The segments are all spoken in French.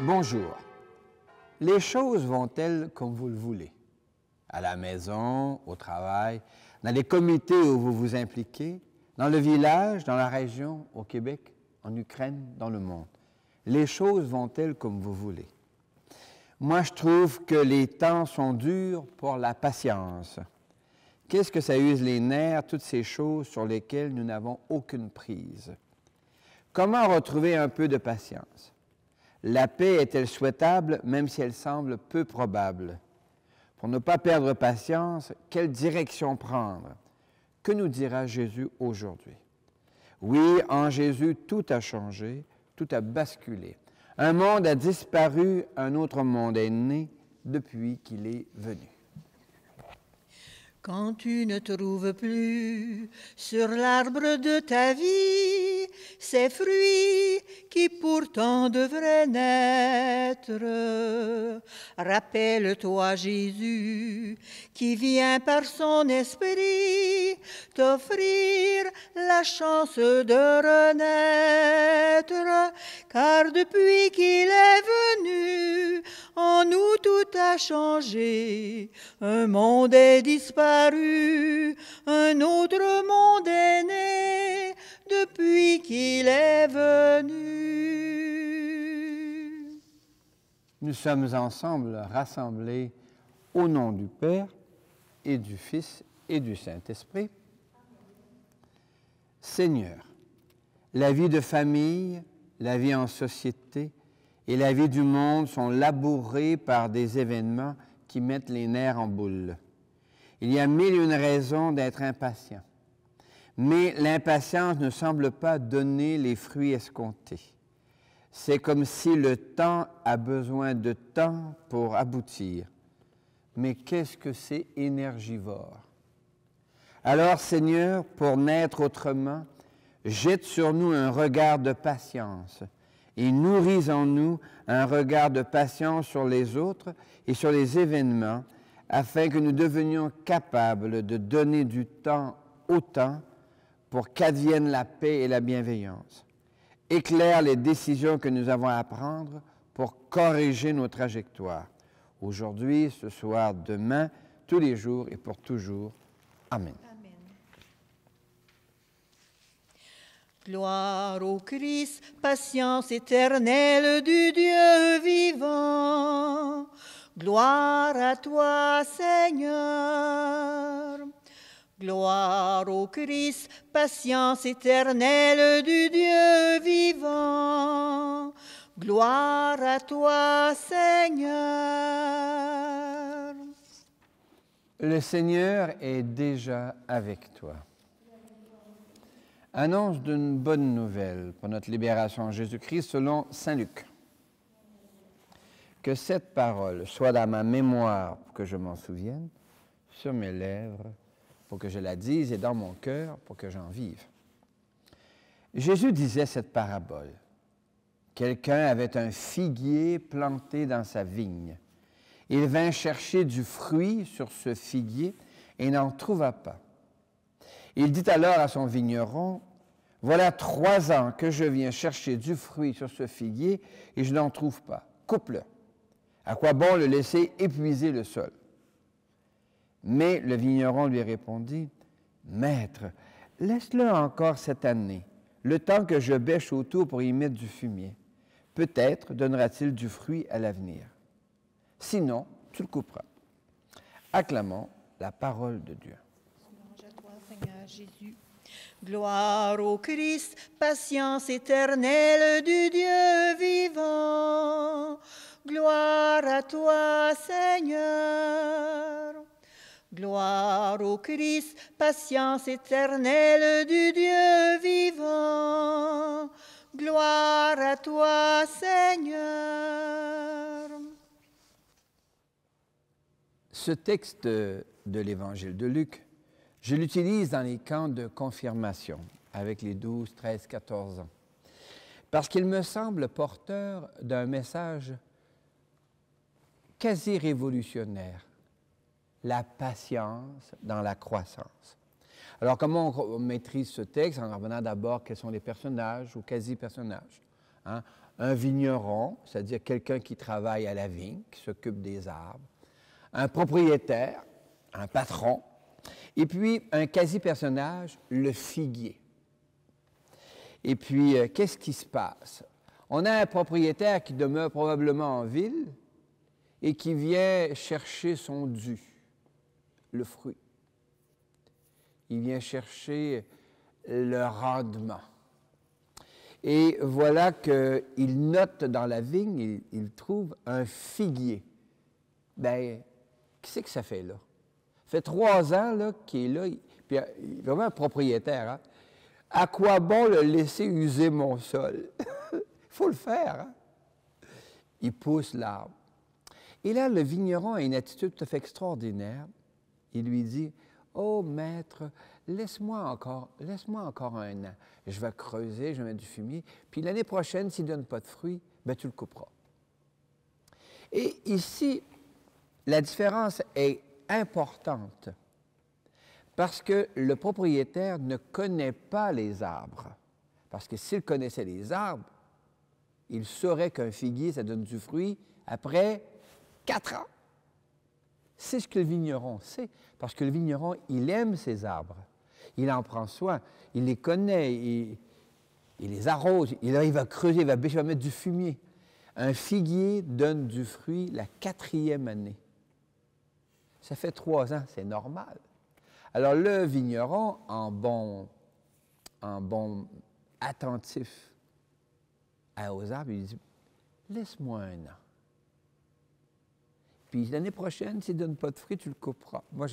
Bonjour. Les choses vont-elles comme vous le voulez? À la maison, au travail, dans les comités où vous vous impliquez, dans le village, dans la région, au Québec, en Ukraine, dans le monde. Les choses vont-elles comme vous voulez? Moi, je trouve que les temps sont durs pour la patience. Qu'est-ce que ça use les nerfs, toutes ces choses sur lesquelles nous n'avons aucune prise? Comment retrouver un peu de patience? La paix est-elle souhaitable, même si elle semble peu probable? Pour ne pas perdre patience, quelle direction prendre? Que nous dira Jésus aujourd'hui? Oui, en Jésus, tout a changé, tout a basculé. Un monde a disparu, un autre monde est né depuis qu'il est venu. Quand tu ne trouves plus sur l'arbre de ta vie ces fruits qui pourtant devraient naître, rappelle-toi Jésus qui vient par son esprit t'offrir la chance de renaître, car depuis qu'il est venu, en nous tout a changé, un monde est disparu, un autre monde est né depuis qu'il est venu. Nous sommes ensemble rassemblés au nom du Père et du Fils et du Saint-Esprit. Seigneur, la vie de famille, la vie en société et la vie du monde sont labourées par des événements qui mettent les nerfs en boule. Il y a mille et une raisons d'être impatient. Mais l'impatience ne semble pas donner les fruits escomptés. C'est comme si le temps a besoin de temps pour aboutir. Mais qu'est-ce que c'est énergivore? Alors, Seigneur, pour naître autrement, jette sur nous un regard de patience et nourris en nous un regard de patience sur les autres et sur les événements, afin que nous devenions capables de donner du temps au temps pour qu'advienne la paix et la bienveillance. Éclaire les décisions que nous avons à prendre pour corriger nos trajectoires. Aujourd'hui, ce soir, demain, tous les jours et pour toujours. Amen. Amen. Gloire au Christ, patience éternelle du Dieu vivant. Gloire à toi, Seigneur. Gloire au Christ, patience éternelle du Dieu vivant. Gloire à toi, Seigneur. Le Seigneur est déjà avec toi. Annonce d'une bonne nouvelle pour notre libération en Jésus-Christ selon Saint Luc. Que cette parole soit dans ma mémoire pour que je m'en souvienne, sur mes lèvres pour que je la dise et dans mon cœur pour que j'en vive. Jésus disait cette parabole. Quelqu'un avait un figuier planté dans sa vigne. Il vint chercher du fruit sur ce figuier et n'en trouva pas. Il dit alors à son vigneron, « Voilà 3 ans que je viens chercher du fruit sur ce figuier et je n'en trouve pas. Coupe-le. À quoi bon le laisser épuiser le sol? » Mais le vigneron lui répondit, « Maître, laisse-le encore cette année, le temps que je bêche autour pour y mettre du fumier. Peut-être donnera-t-il du fruit à l'avenir. Sinon, tu le couperas. » Acclamons la parole de Dieu. Louange à toi, Seigneur Jésus. Gloire au Christ, patience éternelle du Dieu vivant. Gloire à toi, Seigneur. Gloire au Christ, patience éternelle du Dieu vivant. Gloire à toi, Seigneur. Ce texte de l'Évangile de Luc, je l'utilise dans les camps de confirmation avec les 12, 13, 14 ans, parce qu'il me semble porteur d'un message quasi révolutionnaire, la patience dans la croissance. Alors, comment on maîtrise ce texte? En revenant d'abord quels sont les personnages ou quasi-personnages. hein. Un vigneron, c'est-à-dire quelqu'un qui travaille à la vigne, qui s'occupe des arbres, un propriétaire, un patron, et puis un quasi-personnage, le figuier. Et puis, qu'est-ce qui se passe? On a un propriétaire qui demeure probablement en ville et qui vient chercher son dû, le fruit. Il vient chercher le rendement. Et voilà qu'il note dans la vigne, il trouve un figuier. Bien, qu'est-ce que ça fait là? Ça fait 3 ans là, qu'il est là, puis il est vraiment un propriétaire. Hein? À quoi bon le laisser user mon sol? Il faut le faire. Hein? Il pousse l'arbre. Et là, le vigneron a une attitude tout à fait extraordinaire. Il lui dit, « Oh, maître, laisse-moi encore 1 an. Je vais creuser, je vais mettre du fumier, puis l'année prochaine, s'il ne donne pas de fruits, bien, tu le couperas. » Et ici, la différence est importante parce que le propriétaire ne connaît pas les arbres. Parce que s'il connaissait les arbres, il saurait qu'un figuier, ça donne du fruit après 4 ans. C'est ce que le vigneron sait, parce que le vigneron, il aime ses arbres. Il en prend soin, il les connaît, il les arrose, il va creuser, il va bêcher, il va mettre du fumier. Un figuier donne du fruit la 4e année. Ça fait 3 ans, c'est normal. Alors le vigneron, en bon attentif aux arbres, il dit, « Laisse-moi 1 an. Puis l'année prochaine, s'il ne donne pas de fruits, tu le couperas. » Moi,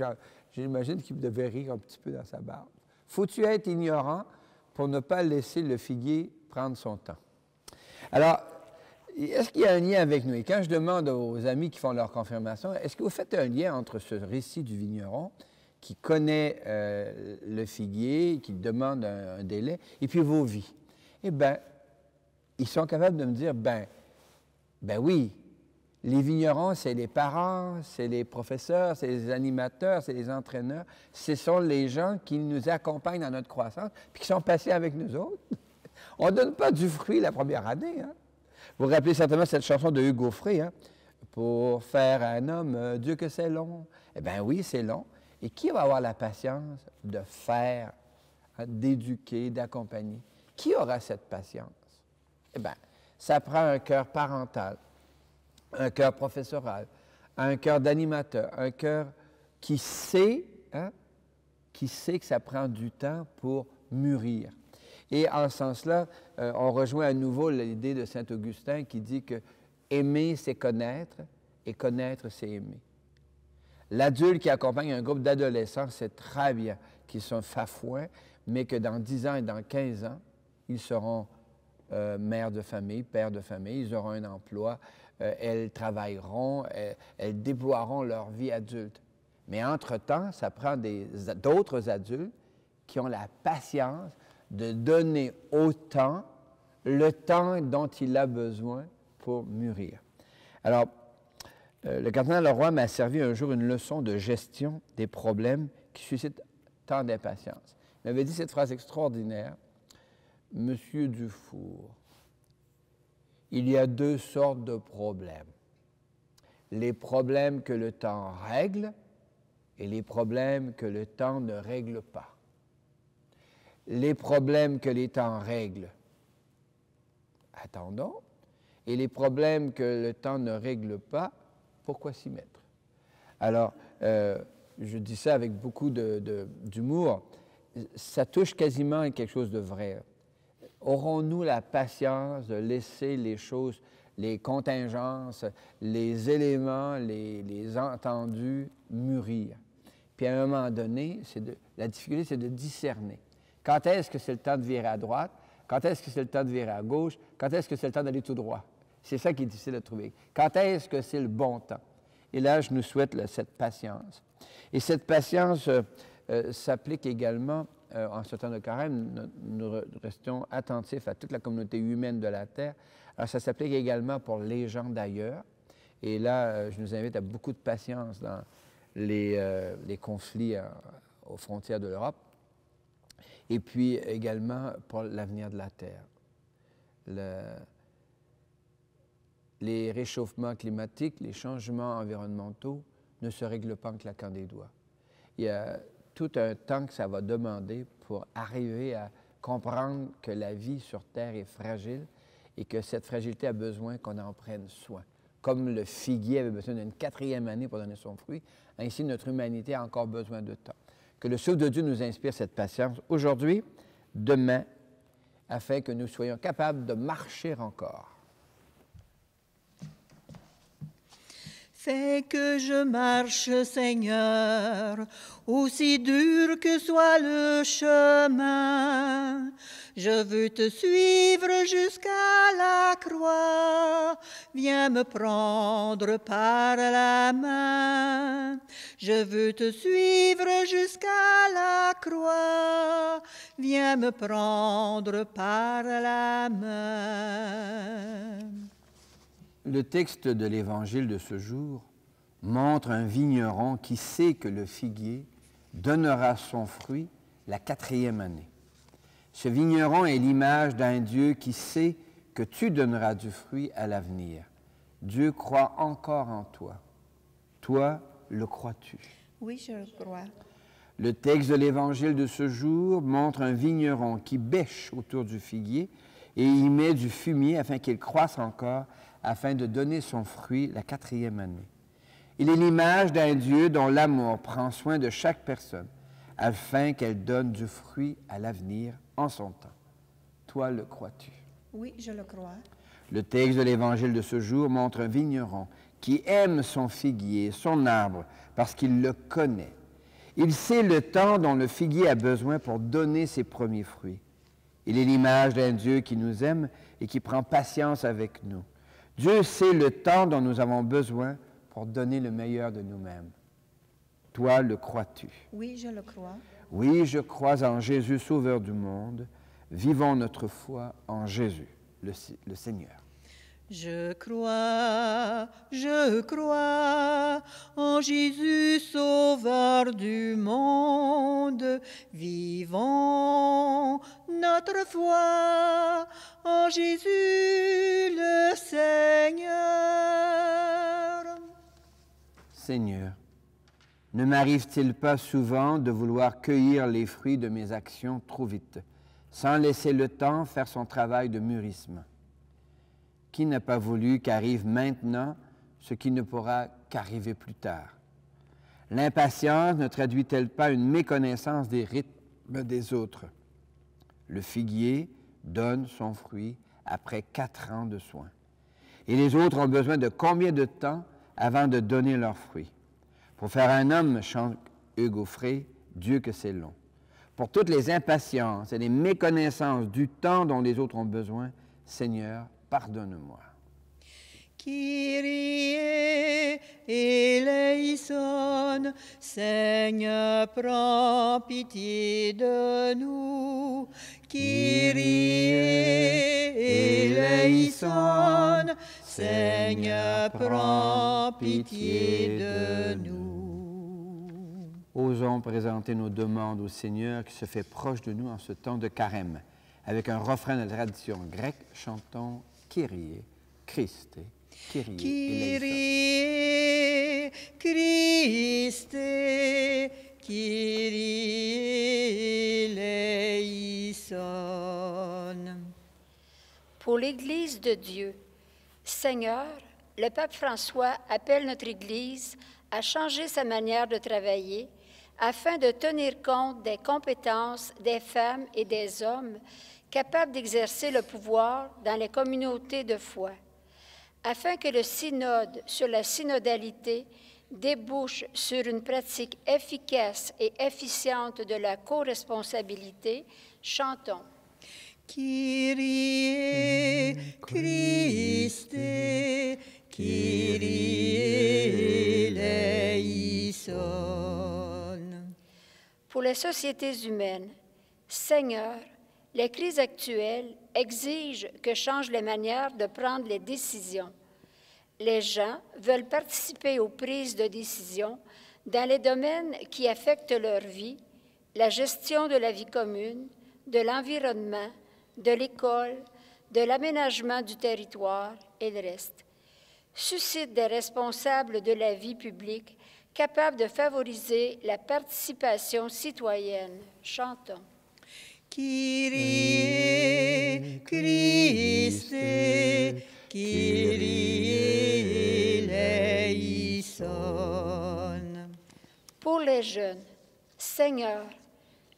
j'imagine qu'il devait rire un petit peu dans sa barbe. Faut-tu être ignorant pour ne pas laisser le figuier prendre son temps? Alors, est-ce qu'il y a un lien avec nous? Et quand je demande aux amis qui font leur confirmation, est-ce que vous faites un lien entre ce récit du vigneron qui connaît le figuier, qui demande un délai, et puis vos vies? Eh bien, ils sont capables de me dire, ben oui, les vignerons, c'est les parents, c'est les professeurs, c'est les animateurs, c'est les entraîneurs. Ce sont les gens qui nous accompagnent dans notre croissance, puis qui sont patients avec nous autres. On ne donne pas du fruit la première année. Hein? Vous vous rappelez certainement cette chanson de Hugues Aufray, hein? Pour faire un homme, Dieu que c'est long. Eh bien oui, c'est long. Et qui va avoir la patience de faire, d'éduquer, d'accompagner? Qui aura cette patience? Eh bien, ça prend un cœur parental, un cœur professoral, un cœur d'animateur, un cœur qui sait, qui sait que ça prend du temps pour mûrir. Et en ce sens-là, on rejoint à nouveau l'idée de saint Augustin qui dit que aimer, c'est connaître, et connaître, c'est aimer. L'adulte qui accompagne un groupe d'adolescents sait très bien qu'ils sont fafouins, mais que dans 10 ans et dans 15 ans, ils seront mères de famille, pères de famille, ils auront un emploi, elles travailleront, elles déploieront leur vie adulte. Mais entre-temps, ça prend d'autres adultes qui ont la patience de donner au temps le temps dont il a besoin pour mûrir. Alors, le cardinal Leroy m'a servi un jour une leçon de gestion des problèmes qui suscitent tant d'impatience. Il m'avait dit cette phrase extraordinaire. « Monsieur Dufour, il y a 2 sortes de problèmes. Les problèmes que le temps règle et les problèmes que le temps ne règle pas. Les problèmes que les temps règlent, attendons, et les problèmes que le temps ne règle pas, pourquoi s'y mettre? » Alors, je dis ça avec beaucoup d'humour, ça touche quasiment à quelque chose de vrai. Aurons-nous la patience de laisser les choses, les contingences, les éléments, les entendus mûrir? Puis à un moment donné, la difficulté, c'est de discerner. Quand est-ce que c'est le temps de virer à droite? Quand est-ce que c'est le temps de virer à gauche? Quand est-ce que c'est le temps d'aller tout droit? C'est ça qui est difficile à trouver. Quand est-ce que c'est le bon temps? Et là, je nous souhaite cette patience. Et cette patience s'applique également, en ce temps de carême, nous restons attentifs à toute la communauté humaine de la Terre. Alors, ça s'applique également pour les gens d'ailleurs. Et là, je nous invite à beaucoup de patience dans les conflits aux frontières de l'Europe. Et puis également pour l'avenir de la Terre. les réchauffements climatiques, les changements environnementaux ne se règlent pas en claquant des doigts. Il y a tout un temps que ça va demander pour arriver à comprendre que la vie sur Terre est fragile et que cette fragilité a besoin qu'on en prenne soin. Comme le figuier avait besoin d'une 4e année pour donner son fruit, ainsi notre humanité a encore besoin de temps. Que le souffle de Dieu nous inspire cette patience aujourd'hui, demain, afin que nous soyons capables de marcher encore. Fais que je marche, Seigneur, aussi dur que soit le chemin. Je veux te suivre jusqu'à la croix. Viens me prendre par la main. Je veux te suivre jusqu'à la croix. Viens me prendre par la main. Le texte de l'Évangile de ce jour montre un vigneron qui sait que le figuier donnera son fruit la 4e année. Ce vigneron est l'image d'un Dieu qui sait que tu donneras du fruit à l'avenir. Dieu croit encore en toi. Toi, le crois-tu? Oui, je le crois. Le texte de l'Évangile de ce jour montre un vigneron qui bêche autour du figuier et y met du fumier afin qu'il croisse encore, afin de donner son fruit la 4e année. Il est l'image d'un Dieu dont l'amour prend soin de chaque personne, afin qu'elle donne du fruit à l'avenir en son temps. Toi, le crois-tu? Oui, je le crois. Le texte de l'Évangile de ce jour montre un vigneron qui aime son figuier, son arbre, parce qu'il le connaît. Il sait le temps dont le figuier a besoin pour donner ses premiers fruits. Il est l'image d'un Dieu qui nous aime et qui prend patience avec nous. Dieu sait le temps dont nous avons besoin pour donner le meilleur de nous-mêmes. Toi, le crois-tu? Oui, je le crois. Oui, je crois en Jésus, Sauveur du monde. Vivons notre foi en Jésus, le Seigneur. Je crois en Jésus, Sauveur du monde. Vivons notre foi en Jésus le Seigneur. Seigneur, ne m'arrive-t-il pas souvent de vouloir cueillir les fruits de mes actions trop vite, sans laisser le temps faire son travail de mûrissement? Qui n'a pas voulu qu'arrive maintenant ce qui ne pourra qu'arriver plus tard? L'impatience ne traduit-elle pas une méconnaissance des rythmes des autres? Le figuier donne son fruit après 4 ans de soins. Et les autres ont besoin de combien de temps avant de donner leurs fruits? Pour faire un homme, chante Hugues Aufray, Dieu que c'est long. Pour toutes les impatiences et les méconnaissances du temps dont les autres ont besoin, Seigneur, pardonne-moi. Kyrie eleison, Seigneur, prends pitié de nous. Kyrie eleison, Seigneur, prends pitié de nous. Osons présenter nos demandes au Seigneur qui se fait proche de nous en ce temps de carême. Avec un refrain de la tradition grecque, chantons Kyrie, Christe, Kyrie, Kyrie, Christe, Kyrie eleison. Pour l'Église de Dieu, Seigneur, le pape François appelle notre Église à changer sa manière de travailler afin de tenir compte des compétences des femmes et des hommes capables d'exercer le pouvoir dans les communautés de foi, afin que le synode sur la synodalité débouche sur une pratique efficace et efficiente de la co-responsabilité. Chantons. Kyrie, Christe, Kyrie eleison. Pour les sociétés humaines, Seigneur, les crises actuelles exigent que changent les manières de prendre les décisions. Les gens veulent participer aux prises de décision dans les domaines qui affectent leur vie, la gestion de la vie commune, de l'environnement, de l'école, de l'aménagement du territoire et le reste. suscite des responsables de la vie publique capables de favoriser la participation citoyenne. Chantons. Kyrie, Christe, Kyrie eleison. Pour les jeunes, Seigneur,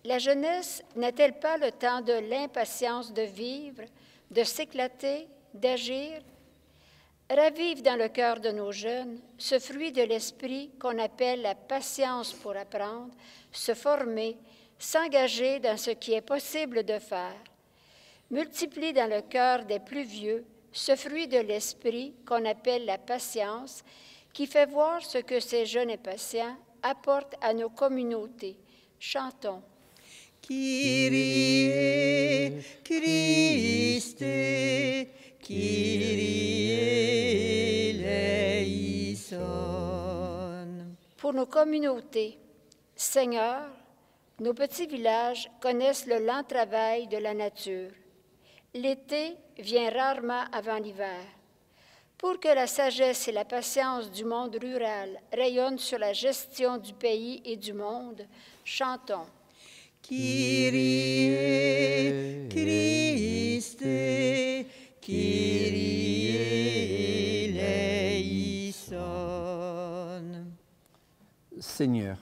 la jeunesse n'est-elle pas le temps de l'impatience de vivre, de s'éclater, d'agir? Ravive dans le cœur de nos jeunes ce fruit de l'esprit qu'on appelle la patience pour apprendre, se former, s'engager dans ce qui est possible de faire. Multiplie dans le cœur des plus vieux ce fruit de l'esprit qu'on appelle la patience, qui fait voir ce que ces jeunes et patients apportent à nos communautés. Chantons. Kyrie, Christe, Kyrie eleison. Pour nos communautés, Seigneur, nos petits villages connaissent le lent travail de la nature. L'été vient rarement avant l'hiver. Pour que la sagesse et la patience du monde rural rayonnent sur la gestion du pays et du monde, chantons. Kyrie, Christe, Kyrie eleison. Seigneur,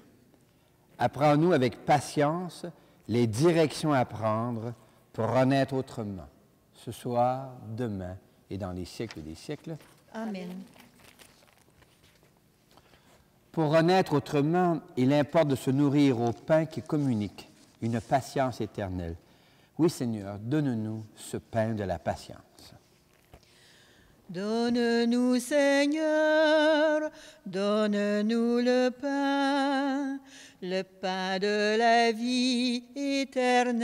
apprends-nous avec patience les directions à prendre pour renaître autrement, ce soir, demain et dans les siècles des siècles. Amen. Pour renaître autrement, il importe de se nourrir au pain qui communique une patience éternelle. Oui, Seigneur, donne-nous ce pain de la patience. Donne-nous, Seigneur, donne-nous le pain de la vie éternelle.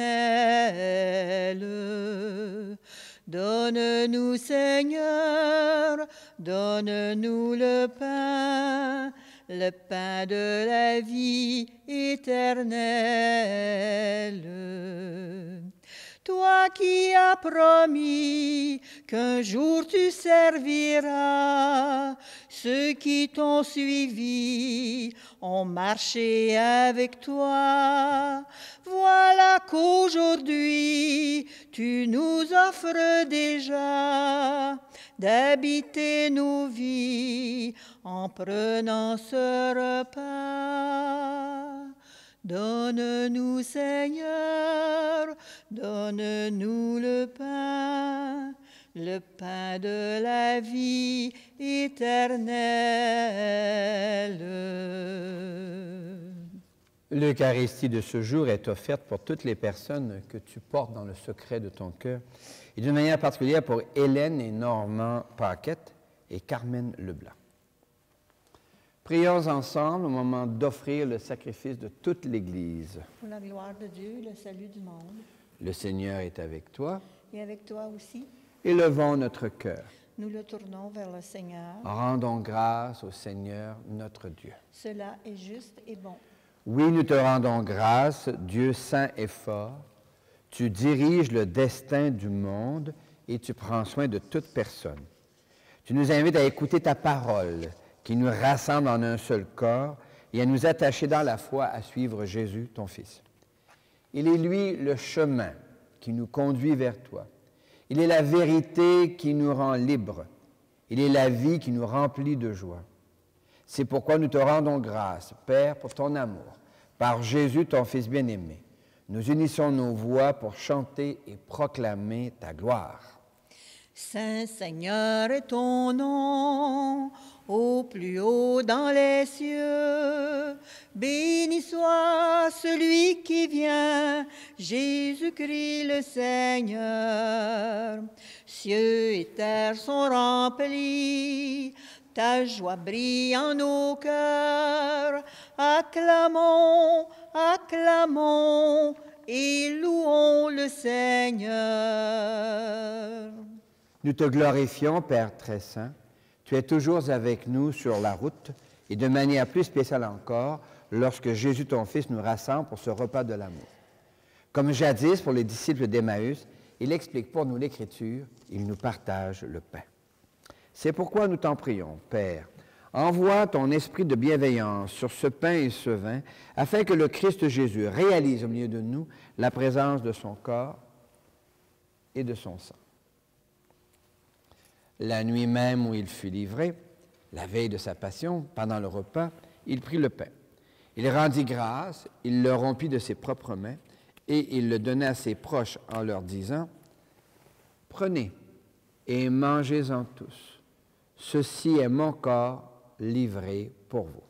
Donne-nous, Seigneur, donne-nous le pain de la vie éternelle. Toi qui as promis qu'un jour tu serviras ceux qui t'ont suivi, ont marché avec toi. Voilà qu'aujourd'hui tu nous offres déjà d'habiter nos vies en prenant ce repas. Donne-nous, Seigneur, donne-nous le pain de la vie éternelle. L'Eucharistie de ce jour est offerte pour toutes les personnes que tu portes dans le secret de ton cœur, et d'une manière particulière pour Hélène et Normand Paquette et Carmen Leblanc. Prions ensemble au moment d'offrir le sacrifice de toute l'Église. Pour la gloire de Dieu, le salut du monde. Le Seigneur est avec toi. Et avec toi aussi, Élevons notre cœur. nous le tournons vers le Seigneur. Rendons grâce au Seigneur notre Dieu. Cela est juste et bon. Oui, nous te rendons grâce, Dieu saint et fort. Tu diriges le destin du monde et tu prends soin de toute personne. Tu nous invites à écouter ta parole qui nous rassemble en un seul corps et à nous attacher dans la foi à suivre Jésus, ton Fils. Il est lui le chemin qui nous conduit vers toi. Il est la vérité qui nous rend libres. Il est la vie qui nous remplit de joie. C'est pourquoi nous te rendons grâce, Père, pour ton amour. Par Jésus, ton Fils bien-aimé, nous unissons nos voix pour chanter et proclamer ta gloire. Saint Seigneur est ton nom, au plus haut dans les cieux. Béni soit celui qui vient, Jésus-Christ le Seigneur. Cieux et terre sont remplis, ta joie brille en nos cœurs. Acclamons, acclamons et louons le Seigneur. Nous te glorifions, Père très saint. Tu es toujours avec nous sur la route et de manière plus spéciale encore lorsque Jésus, ton Fils, nous rassemble pour ce repas de l'amour. Comme jadis pour les disciples d'Emmaüs, il explique pour nous l'Écriture, il nous partage le pain. C'est pourquoi nous t'en prions, Père. Envoie ton esprit de bienveillance sur ce pain et ce vin, afin que le Christ Jésus réalise au milieu de nous la présence de son corps et de son sang. La nuit même où il fut livré, la veille de sa passion, pendant le repas, il prit le pain. Il rendit grâce, il le rompit de ses propres mains, et il le donna à ses proches en leur disant, « Prenez et mangez-en tous. Ceci est mon corps livré pour vous. »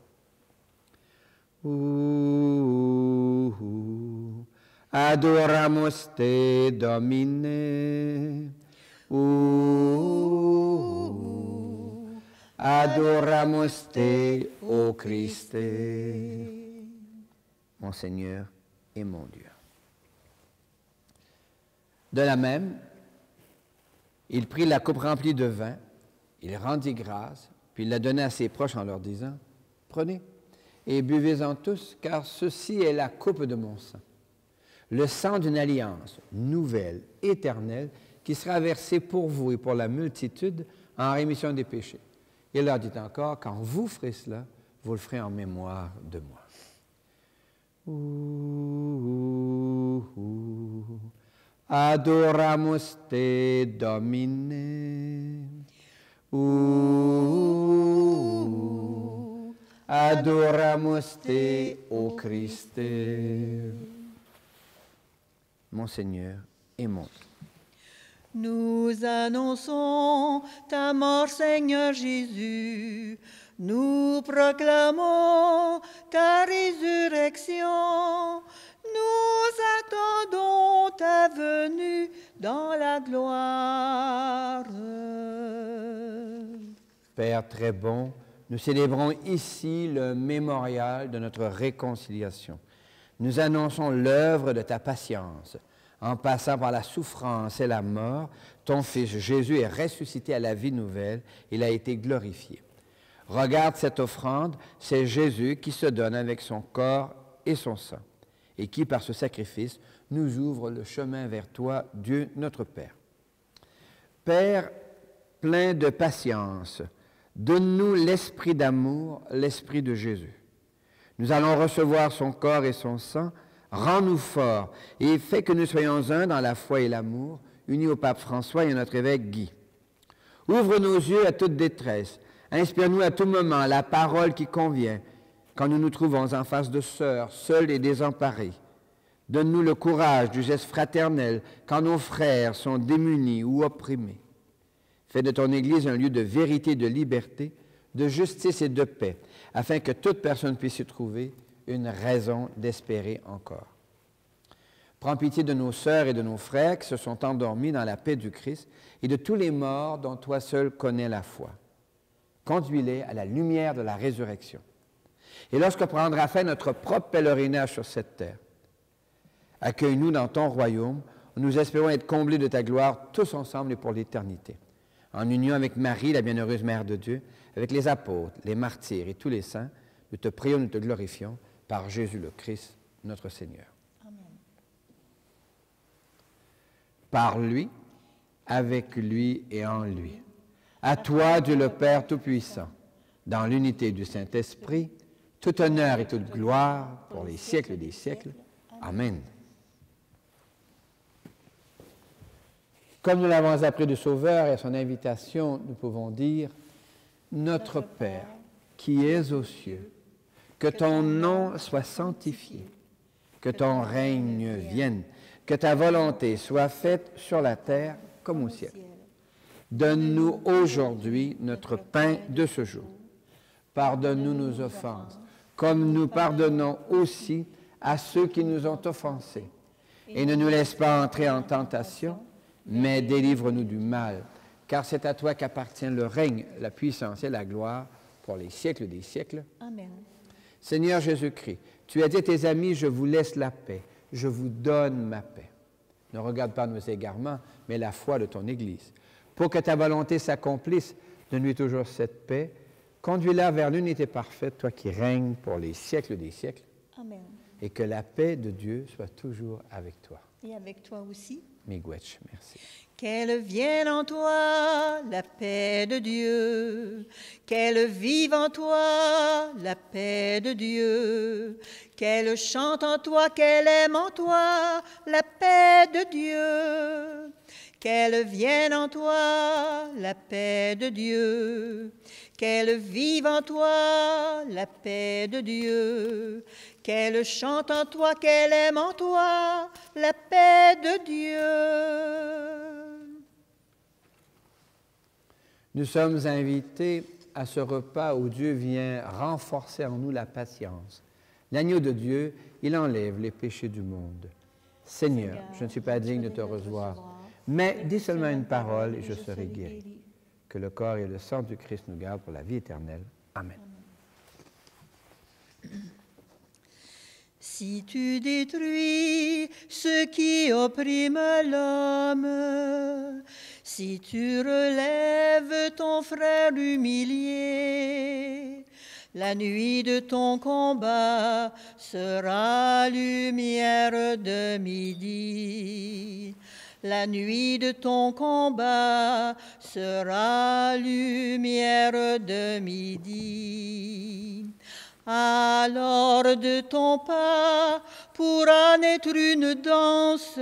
Adoramus te, Domine. Adoramus te, ô Christe. Mon Seigneur et mon Dieu. De la même, il prit la coupe remplie de vin, il rendit grâce, puis il la donna à ses proches en leur disant, « Prenez et buvez-en tous, car ceci est la coupe de mon sang, le sang d'une alliance nouvelle, éternelle, qui sera versé pour vous et pour la multitude en rémission des péchés. » Il leur dit encore, « Quand vous ferez cela, vous le ferez en mémoire de moi. » Adoramus te, Domine. Adoramus te, ô Christe. Mon Seigneur et mon Dieu. Nous annonçons ta mort, Seigneur Jésus. Nous proclamons ta résurrection. Nous attendons ta venue dans la gloire. Père très bon, nous célébrons ici le mémorial de notre réconciliation. Nous annonçons l'œuvre de ta patience. En passant par la souffrance et la mort, ton Fils Jésus est ressuscité à la vie nouvelle. Il a été glorifié. Regarde cette offrande, c'est Jésus qui se donne avec son corps et son sang, et qui, par ce sacrifice, nous ouvre le chemin vers toi, Dieu notre Père. Père plein de patience, donne-nous l'esprit d'amour, l'esprit de Jésus. Nous allons recevoir son corps et son sang. Rends-nous forts et fais que nous soyons un dans la foi et l'amour, unis au pape François et à notre évêque Guy. Ouvre nos yeux à toute détresse. Inspire-nous à tout moment la parole qui convient quand nous nous trouvons en face de sœurs, seuls et désemparés. Donne-nous le courage du geste fraternel quand nos frères sont démunis ou opprimés. Fais de ton Église un lieu de vérité et de liberté, de justice et de paix, afin que toute personne puisse y trouver une raison d'espérer encore. Prends pitié de nos sœurs et de nos frères qui se sont endormis dans la paix du Christ et de tous les morts dont toi seul connais la foi. Conduis-les à la lumière de la résurrection. Et lorsque prendra fin notre propre pèlerinage sur cette terre, accueille-nous dans ton royaume, où nous espérons être comblés de ta gloire tous ensemble et pour l'éternité. En union avec Marie, la bienheureuse Mère de Dieu, avec les apôtres, les martyrs et tous les saints, nous te prions, nous te glorifions, par Jésus le Christ, notre Seigneur. Amen. Par lui, avec lui et en lui. À toi, Dieu le Père Tout-Puissant, dans l'unité du Saint-Esprit, tout honneur et toute gloire pour les siècles des siècles. Amen. Comme nous l'avons appris du Sauveur et à son invitation, nous pouvons dire « Notre Père, qui es aux cieux, que ton nom soit sanctifié, que ton règne vienne, que ta volonté soit faite sur la terre comme au ciel. Donne-nous aujourd'hui notre pain de ce jour. Pardonne-nous nos offenses, comme nous pardonnons aussi à ceux qui nous ont offensés. Et ne nous laisse pas entrer en tentation, mais délivre-nous du mal, car c'est à toi qu'appartient le règne, la puissance et la gloire pour les siècles des siècles. Amen. Seigneur Jésus-Christ, tu as dit à tes amis, je vous laisse la paix, je vous donne ma paix. Ne regarde pas nos égarements, mais la foi de ton Église. Pour que ta volonté s'accomplisse, donne-lui toujours cette paix. Conduis-la vers l'unité parfaite, toi qui règnes pour les siècles des siècles. Amen. Et que la paix de Dieu soit toujours avec toi. Et avec toi aussi. Miigwech, merci. Qu'elle vienne en toi la paix de Dieu, qu'elle vive en toi la paix de Dieu, qu'elle chante en toi, qu'elle aime en toi la paix de Dieu, qu'elle vienne en toi la paix de Dieu, qu'elle vive en toi la paix de Dieu, qu'elle chante en toi, qu'elle aime en toi la paix de Dieu. Nous sommes invités à ce repas où Dieu vient renforcer en nous la patience. L'agneau de Dieu, il enlève les péchés du monde. Seigneur, je ne suis pas digne de te recevoir, mais dis seulement une parole et je serai guéri. Que le corps et le sang du Christ nous gardent pour la vie éternelle. Amen. Si tu détruis ce qui opprime l'homme, si tu relèves ton frère humilié, la nuit de ton combat sera lumière de midi. La nuit de ton combat sera lumière de midi. Alors de ton pas pourra naître une danse,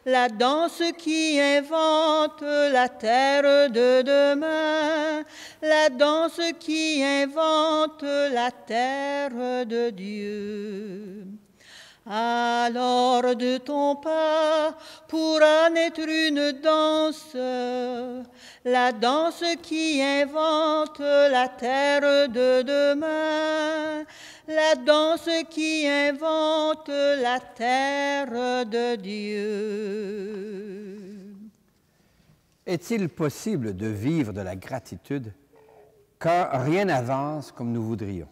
la danse qui invente la terre de demain, la danse qui invente la terre de Dieu. Alors de ton pas pourra naître une danse, la danse qui invente la terre de demain, la danse qui invente la terre de Dieu. Est-il possible de vivre de la gratitude quand rien n'avance comme nous voudrions?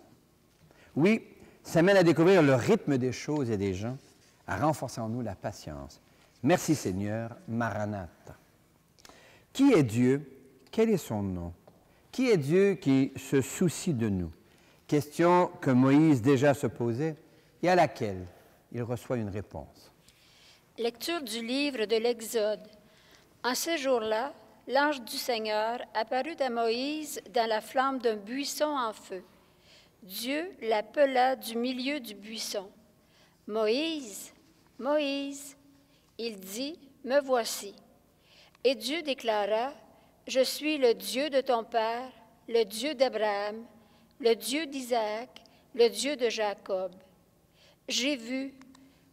Oui, ça mène à découvrir le rythme des choses et des gens, à renforcer en nous la patience. Merci Seigneur, Maranatha. Qui est Dieu? Quel est son nom? Qui est Dieu qui se soucie de nous? Question que Moïse déjà se posait et à laquelle il reçoit une réponse. Lecture du livre de l'Exode. En ce jour-là, l'ange du Seigneur apparut à Moïse dans la flamme d'un buisson en feu. Dieu l'appela du milieu du buisson. « Moïse, Moïse !» Il dit, « Me voici. » Et Dieu déclara, « Je suis le Dieu de ton père, le Dieu d'Abraham, le Dieu d'Isaac, le Dieu de Jacob. J'ai vu,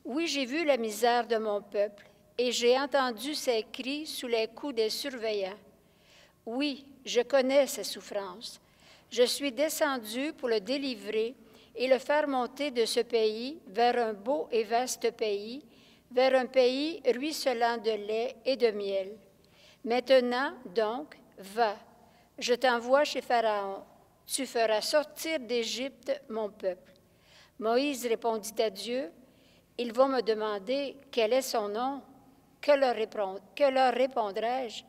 oui, j'ai vu la misère de mon peuple, et j'ai entendu ses cris sous les coups des surveillants. Oui, je connais ses souffrances. Je suis descendu pour le délivrer et le faire monter de ce pays vers un beau et vaste pays, vers un pays ruisselant de lait et de miel. Maintenant, donc, va, je t'envoie chez Pharaon. Tu feras sortir d'Égypte mon peuple. » Moïse répondit à Dieu, « Ils vont me demander quel est son nom. Que leur répondrai-je? »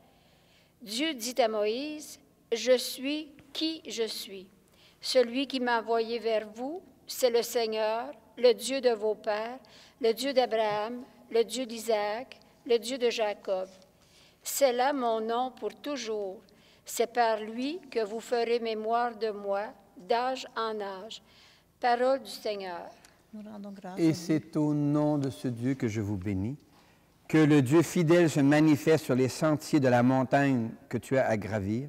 Dieu dit à Moïse, « Je suis qui je suis. Celui qui m'a envoyé vers vous, c'est le Seigneur, le Dieu de vos pères, le Dieu d'Abraham, le Dieu d'Isaac, le Dieu de Jacob. C'est là mon nom pour toujours. C'est par lui que vous ferez mémoire de moi, d'âge en âge. » Parole du Seigneur. Nous rendons grâce. Et c'est au nom de ce Dieu que je vous bénis, que le Dieu fidèle se manifeste sur les sentiers de la montagne que tu as à gravir,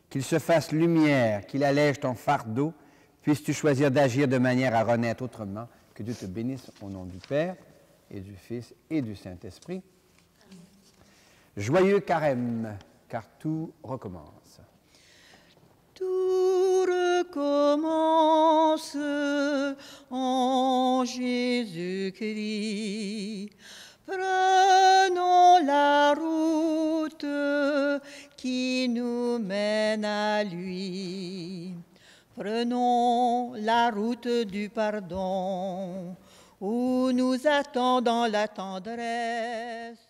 qu'il se fasse lumière, qu'il allège ton fardeau, puisses-tu choisir d'agir de manière à renaître autrement. Que Dieu te bénisse au nom du Père et du Fils et du Saint-Esprit. Joyeux carême, car tout recommence. Tout recommence en Jésus-Christ. Prenons la route qui nous mène à lui. Prenons la route du pardon où nous attendons la tendresse.